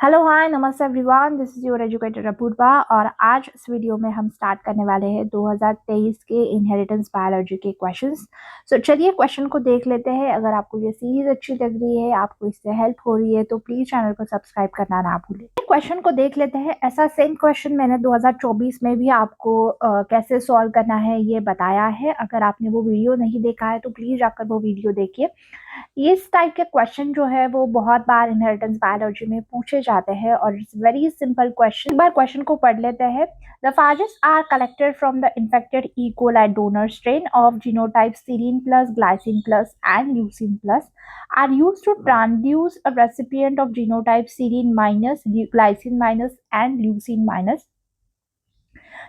Hello hi नमस्ते everyone, this is your educator Apurva. और आज इस वीडियो में हम स्टार्ट करने वाले हैं 2023 के इनहेरिटेंस बायोलॉजी के क्वेश्चंस। चलिए क्वेश्चन को देख लेते हैं। अगर आपको ये सीरीज अच्छी लग रही है, आपको इससे हेल्प हो रही है, तो प्लीज चैनल को सब्सक्राइब करना ना भूलें। क्वेश्चन को देख लेते हैं। ऐसा सेम क्वेश्चन मैंने 2024 में भी आपको कैसे सॉल्व करना है ये बताया है। अगर आपने वो वीडियो नहीं देखा है तो प्लीज जाकर वो वीडियो देखिए। इस टाइप के क्वेश्चन जो है वो बहुत बार इनहेरिटेंस बायोलॉजी में पूछे जाते हैं और इट्स वेरी सिंपल क्वेश्चन। एक बार क्वेश्चन को पढ़ लेते हैं। The phages are collected from the infected E coli donor strain of genotype serine plus glycine plus and leucine plus are used to transduce a recipient of genotype serine minus glycine minus and leucine minus.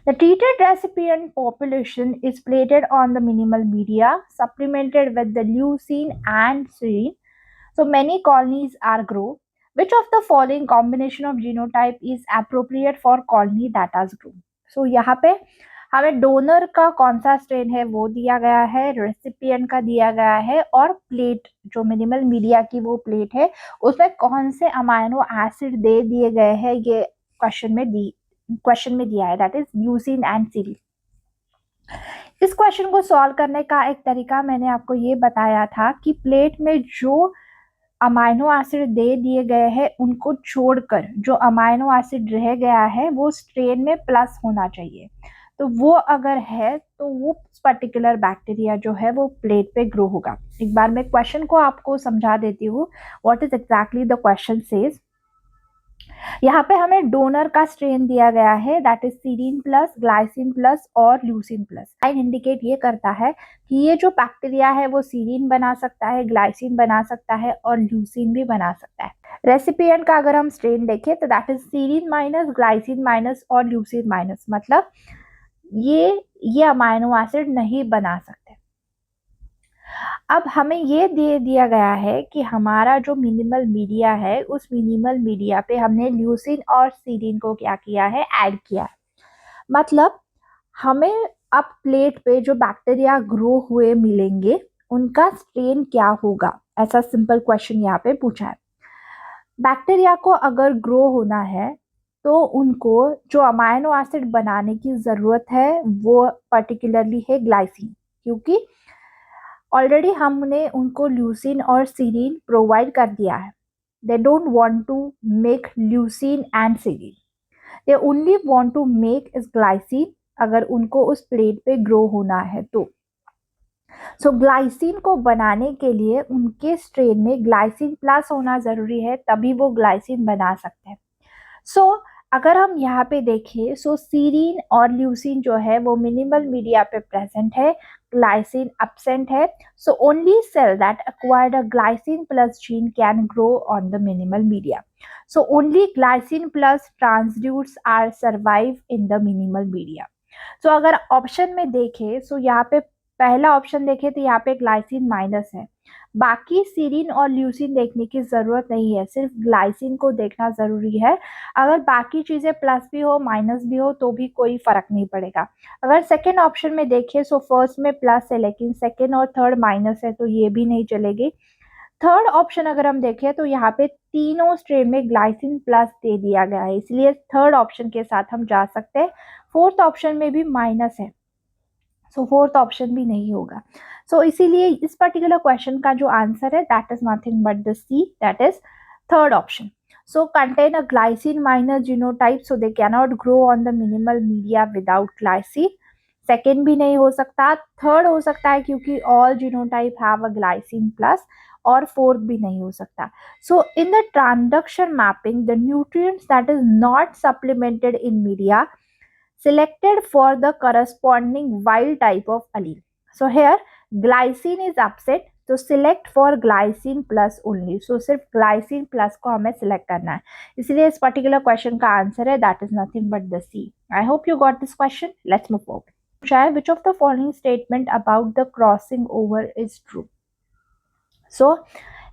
The treated recipient population is plated on the minimal media, supplemented with the leucine and serine. So many colonies are grown. Which of the following combination of genotype is appropriate for colony that has grown? So यहाँ पे हमें donor का कौन सा strain है वो दिया गया है, रेसिपिएंट का दिया गया है, और प्लेट जो मिनिमल मीडिया की वो प्लेट है उसमें कौन से अमाइनो एसिड दे दिए गए हैं, ये क्वेश्चन में दिया है, that is leucine and serine. इस क्वेश्चन को सॉल्व करने का एक तरीका मैंने आपको ये बताया था कि प्लेट में जो अमाइनो एसिड दे दिए गए हैं उनको छोड़कर जो अमाइनो एसिड रह गया है वो स्ट्रेन में प्लस होना चाहिए। तो वो अगर है तो वो पर्टिकुलर बैक्टीरिया जो है वो प्लेट पे ग्रो होगा। एक बार मैं क्वेश्चन को आपको समझा देती हूँ what is exactly the question says. यहाँ पे हमें डोनर का स्ट्रेन दिया गया है, that is serine plus glycine plus और ल्यूसिन प्लस। लाइन इंडिकेट ये करता है कि ये जो बैक्टीरिया है वो सीरीन बना सकता है, ग्लाइसिन बना सकता है और ल्यूसिन भी बना सकता है। रेसिपिएंट का अगर हम स्ट्रेन देखें तो that is serine minus glycine minus और ल्यूसिन माइनस, मतलब ये अमाइनो एसिड नहीं बना सकते। अब हमें ये दे दिया गया है कि हमारा जो मिनिमल मीडिया है उस मिनिमल मीडिया पे हमने ल्यूसिन और सीरीन को क्या किया है, ऐड किया है। मतलब हमें अब प्लेट पे जो बैक्टीरिया ग्रो हुए मिलेंगे उनका स्ट्रेन क्या होगा, ऐसा सिंपल क्वेश्चन यहाँ पे पूछा है। बैक्टीरिया को अगर ग्रो होना है तो उनको जो अमाइनो एसिड बनाने की जरूरत है वो पर्टिकुलरली है ग्लाइसिन, क्योंकि ऑलरेडी हमने उनको ल्यूसिन और सीरीन प्रोवाइड कर दिया है। They don't want to make leucine and serine, they only want to make इस ग्लाइसिन अगर उनको उस प्लेट पे ग्रो होना है तो। सो ग्लाइसिन को बनाने के लिए उनके स्ट्रेन में ग्लाइसिन प्लस होना जरूरी है, तभी वो ग्लाइसिन बना सकते हैं। सो अगर हम यहाँ पे देखें सो सीरीन और ल्यूसिन जो है वो मिनिमल मीडिया पे प्रेजेंट है, ग्लाइसिन एब्सेंट है। So only cell that acquired a glycine plus gene can grow on the minimal media. So only glycine plus transduces are survive in the minimal media. So अगर option में देखें सो यहाँ पे पहला option देखें तो यहाँ पे ग्लाइसिन माइनस है, बाकी सीरीन और ल्यूसिन देखने की जरूरत नहीं है, सिर्फ ग्लाइसिन को देखना जरूरी है। अगर बाकी चीजें प्लस भी हो माइनस भी हो तो भी कोई फर्क नहीं पड़ेगा। अगर सेकेंड ऑप्शन में देखें सो फर्स्ट में प्लस है लेकिन सेकेंड और थर्ड माइनस है तो ये भी नहीं चलेगी। थर्ड ऑप्शन अगर हम देखें तो यहाँ पे तीनों स्ट्रेन में ग्लाइसिन प्लस दे दिया गया है, इसलिए थर्ड ऑप्शन के साथ हम जा सकते हैं। फोर्थ ऑप्शन में भी माइनस है, सो फोर्थ ऑप्शन भी नहीं होगा। सो इसीलिए इस पर्टिकुलर क्वेश्चन का जो आंसर है that is nothing but the C, that is third option. So contain a glycine minus genotype so they cannot grow on the minimal media without glycine. Second भी नहीं हो सकता, थर्ड हो सकता है क्योंकि all genotype have a glycine plus, और fourth भी नहीं हो सकता। So in the transduction mapping the nutrients that is not supplemented in media selected for the corresponding wild type of allele. So here glycine is absent, तो select for glycine plus only. So सिर्फ glycine plus को हमें select करना है, इसलिए इस particular question का answer है that is nothing but the C. I hope you got this question. Let's move forward. Which of the following statement about the crossing over is true? So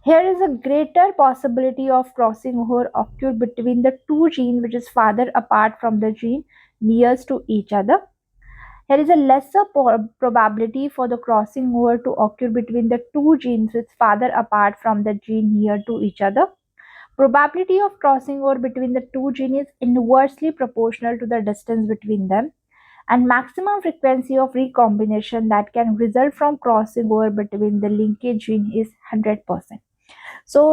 here is a greater possibility of crossing over occur between the two genes which is farther apart from the gene nearest to each other. There is a lesser probability for the crossing over to occur between the two genes which farther apart from the gene near to each other. Probability of crossing over between the two genes is inversely proportional to the distance between them, and maximum frequency of recombination that can result from crossing over between the linkage gene is 100%. सो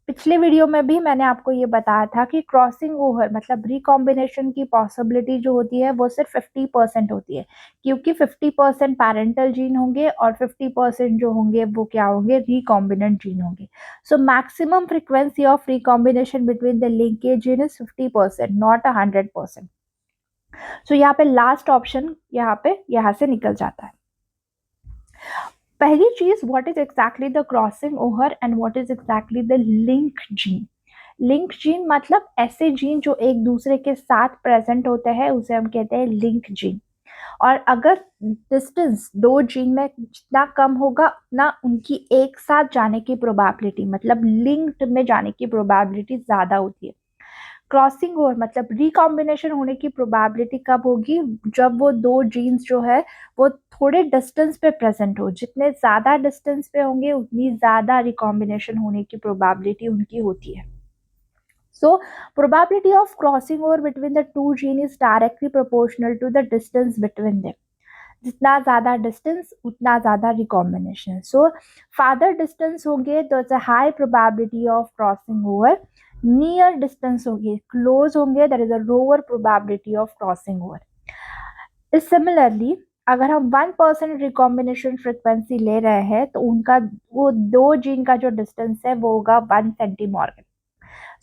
पिछले video में भी मैंने आपको ये बताया था कि crossing over मतलब रिकॉम्बिनेशन की पॉसिबिलिटी जो होती है वो सिर्फ 50% होती है, क्योंकि 50% पैरेंटल जीन होंगे और 50% जो होंगे वो क्या होंगे, रिकॉम्बिनेंट जीन होंगे. So maximum frequency of recombination between the linkage gene is 50%, not 100%. सो यहाँ पे लास्ट ऑप्शन यहाँ से निकल जाता है. पहली चीज, what is exactly the crossing over and what is exactly the link gene. Link gene मतलब ऐसे जीन जो एक दूसरे के साथ प्रेजेंट होते हैं उसे हम कहते हैं लिंक जीन. और अगर डिस्टेंस दो जीन में जितना कम होगा उतना उनकी एक साथ जाने की प्रोबेबिलिटी मतलब लिंक्ड में जाने की प्रोबेबिलिटी ज्यादा होती है. क्रॉसिंग ओवर मतलब रिकॉम्बिनेशन होने की प्रोबेबिलिटी कब होगी, जब वो दो जीन्स जो है वो थोड़े डिस्टेंस पे प्रेजेंट हो. जितने ज्यादा डिस्टेंस पे होंगे उतनी ज्यादा रिकॉम्बिनेशन होने की प्रोबेबिलिटी उनकी होती है. So probability of crossing over between the two gene is directly proportional to the distance between them. जितना ज्यादा डिस्टेंस उतना ज्यादा रिकॉम्बिनेशन. सो फादर डिस्टेंस होंगे तो it's a high probability of crossing over. Near distance होंगे, close होंगे, there is a lower probability of crossing over. Similarly अगर हम 1% रिकॉम्बिनेशन फ्रिक्वेंसी ले रहे हैं तो उनका वो दो जीन का जो डिस्टेंस है वो होगा 1 सेंटीमॉर्गन.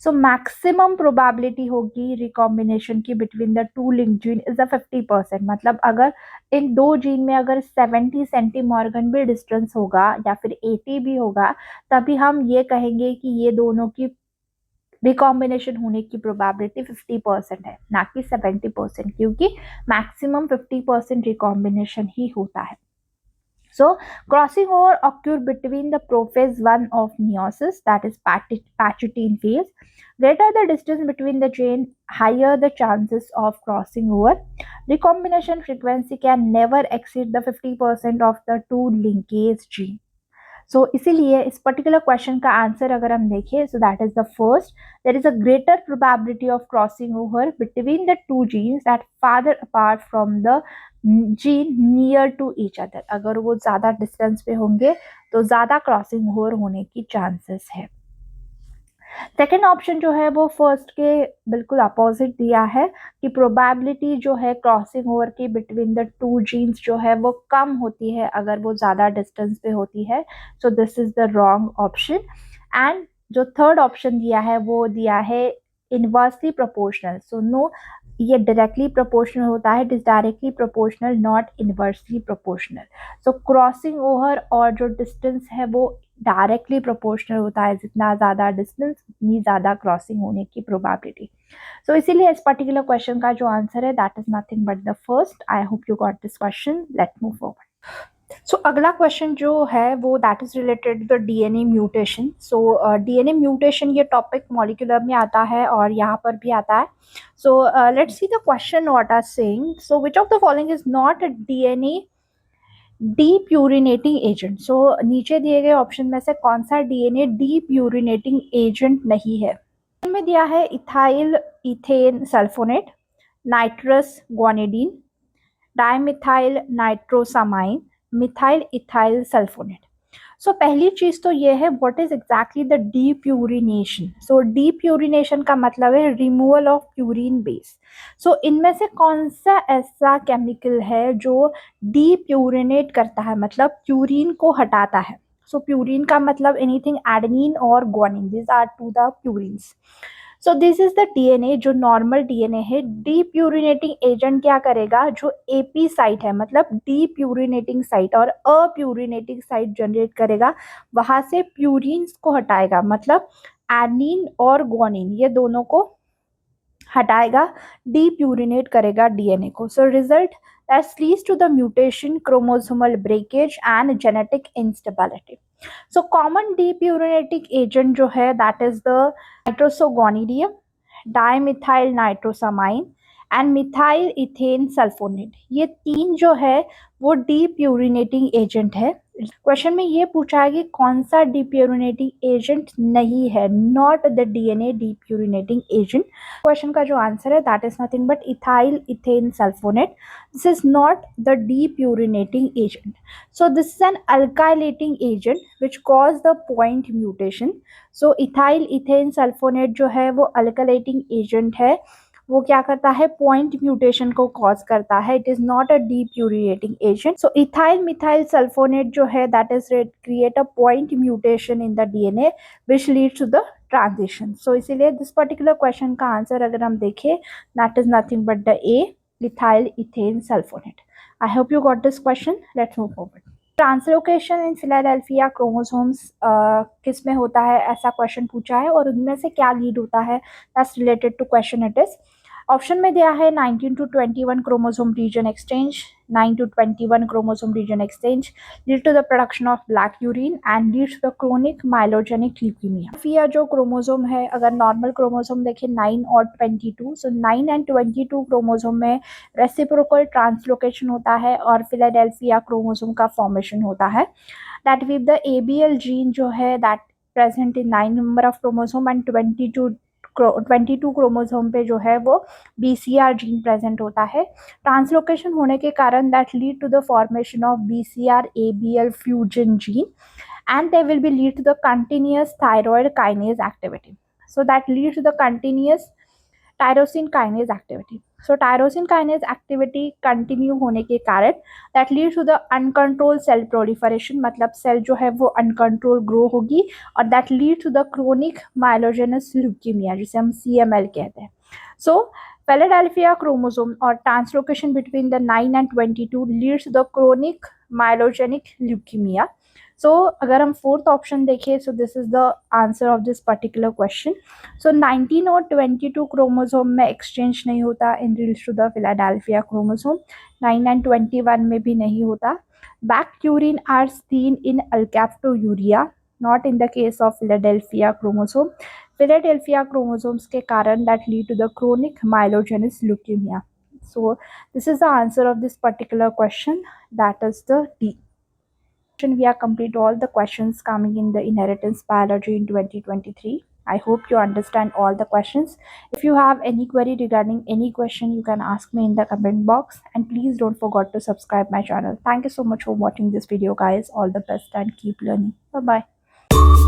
सो मैक्सिमम प्रोबेबिलिटी होगी रिकॉम्बिनेशन की between the to link gene is a 50%. मतलब अगर इन दो जीन में अगर 70 सेंटीमॉर्गन भी डिस्टेंस होगा या फिर 80 भी होगा तभी हम ये कहेंगे कि ये दोनों की रिकॉम्बिनेशन होने की प्रोबेबिलिटी 50% है, ना कि 70%, क्योंकि मैक्सिमम 50% रिकॉम्बिनेशन ही होता है. So crossing over occur between the prophase 1 of meiosis, that is Pachutine phase. Greater the distance between the chain, higher the chances of crossing over. Recombination frequency can never exceed the 50% of the two linkage gene. सो इसीलिए इस particular question का answer अगर हम देखें, so that is the first, there is a greater probability of crossing over between the two genes that farther apart from the gene near to each other. अगर वो ज्यादा distance पे होंगे तो ज्यादा क्रॉसिंग ओवर होने की चांसेस है. सेकेंड ऑप्शन जो है वो फर्स्ट के बिल्कुल अपोजिट दिया है कि प्रोबेबिलिटी जो है क्रॉसिंग ओवर की बिटवीन द टू जीन्स जो है वो कम होती है अगर वो ज़्यादा डिस्टेंस पे होती है. सो this is the wrong option. And जो थर्ड ऑप्शन दिया है वो दिया है इनवर्सली प्रोपोर्शनल. सो नो, ये डायरेक्टली प्रोपोर्शनल होता है, it is directly proportional not inversely proportional. So crossing over और जो डिस्टेंस है वो डायरेक्टली प्रोपोर्शनल होता है. जितना ज़्यादा डिस्टेंस उतनी ज़्यादा क्रॉसिंग होने की प्रोबेबिलिटी. सो इसीलिए इस पर्टिकुलर क्वेश्चन का जो आंसर है that is nothing but the first. I hope you got this question. Let move forward. So अगला क्वेश्चन जो है वो that is related to the DNA mutation. So DNA mutation ये टॉपिक मॉलिक्यूलर में आता है और यहाँ पर भी आता है. So let's see the question what are saying. So which of the following is not a DNA depurinating agent. So नीचे दिए गए ऑप्शन में से कौन सा डीएनए डीप्यूरिनेटिंग एजेंट नहीं है. में दिया है ethyl ethane sulphonate, nitrous guanidine, dimethyl nitrosamine, methyl ethyl sulphonate. So पहली चीज तो ये है what is exactly the depurination. So depurination का मतलब है removal of purine base. So इनमें से कौन सा ऐसा केमिकल है जो डीप्यूरिनेट करता है, मतलब प्यूरिन को हटाता है. सो प्यूरिन का मतलब एनीथिंग एडेनिन और guanine, this are two the purines. So this is the DNA जो नॉर्मल डीएनए है. डीप्यूरिनेटिंग एजेंट क्या करेगा, जो एपी साइट है मतलब डीप्यूरिनेटिंग साइट और अप्यूरिनेटिंग साइट जनरेट करेगा, वहां से प्यूरिन्स को हटाएगा, मतलब एनिन और ग्वानिन ये दोनों को हटाएगा, डीप्यूरिनेट करेगा डीएनए को. So result that leads to the mutation, chromosomal breakage and genetic instability. So common depurinating agent जो है that is the nitrosoguanidinium, dimethyl nitrosamine and methyl ethane sulfonate. ये तीन जो है वो depurinating agent है. क्वेश्चन में ये पूछा है कि कौन सा डीप्यूरिनेटिंग एजेंट नहीं है, not the DNA depurinating agent. Question का जो आंसर है that is nothing but ethyl ethane sulphonate. This is not the depurinating agent, so this is an alkylating agent which cause the point mutation. So ethyl ethane sulphonate जो है वो alkylating agent है, वो क्या करता है, point mutation को cause करता है। It is not a depurinating agent. So ethyl methyl sulphonate जो है that is create a point mutation in the DNA which leads to the transition. So इसीलिए दिस पर्टिकुलर क्वेश्चन का answer अगर हम देखें that is nothing but the A, ethyl ethane sulphonate. I hope you got this question. Let's move forward. Translocation in Philadelphia chromosomes किस में होता है, ऐसा क्वेश्चन पूछा है, और उनमें से क्या लीड होता है, that's related to question. It is option में दिया है 19 to 21 chromosome region exchange, 9 to 21 chromosome region exchange lead to the production of black urine and leads to the chronic myelogenic leukaemia. फिर जो क्रोमोसोम है, अगर normal chromosome देखें 9 और 22, सो 9 and 22 chromosome में रेसिप्रोकल ट्रांसलोकेशन होता है और फिलाडेल्फिया क्रोमोसोम का फॉर्मेशन होता है। That with the ABL gene जो है that present in 9 number of chromosome and 22 chromosome पे जो है वो BCR जीन प्रेजेंट होता है। ट्रांसलोकेशन होने के कारण that lead to the formation of BCR ABL fusion gene and they will be lead to the continuous thyroid kinase activity. So that leads to the continuous tyrosine kinase activity. So tyrosine kinase activity continue होने के कारण that leads to the uncontrolled cell proliferation, मतलब cell जो है वो uncontrolled grow होगी और that leads to the chronic myelogenous leukemia जिसे हम CML कहते हैं. So Philadelphia chromosome or translocation between the 9 and 22 leads to the chronic myelogenic leukemia. So अगर हम फोर्थ ऑप्शन देखें, so this is the answer of this particular question. So 19 और 22 chromosome में exchange नहीं होता in relation to the Philadelphia chromosome, 9 and 21 में भी नहीं होता. Back urine are seen in alkaptonuria, not in the case of Philadelphia chromosome. Philadelphia chromosomes के कारण that lead to the chronic myelogenous leukaemia. So this is the answer of this particular question, that is the D. We have completed all the questions coming in the inheritance biology in 2023. I hope you understand all the questions. If you have any query regarding any question, you can ask me in the comment box, and please don't forget to subscribe my channel. Thank you so much for watching this video, guys. All the best and keep learning. Bye bye.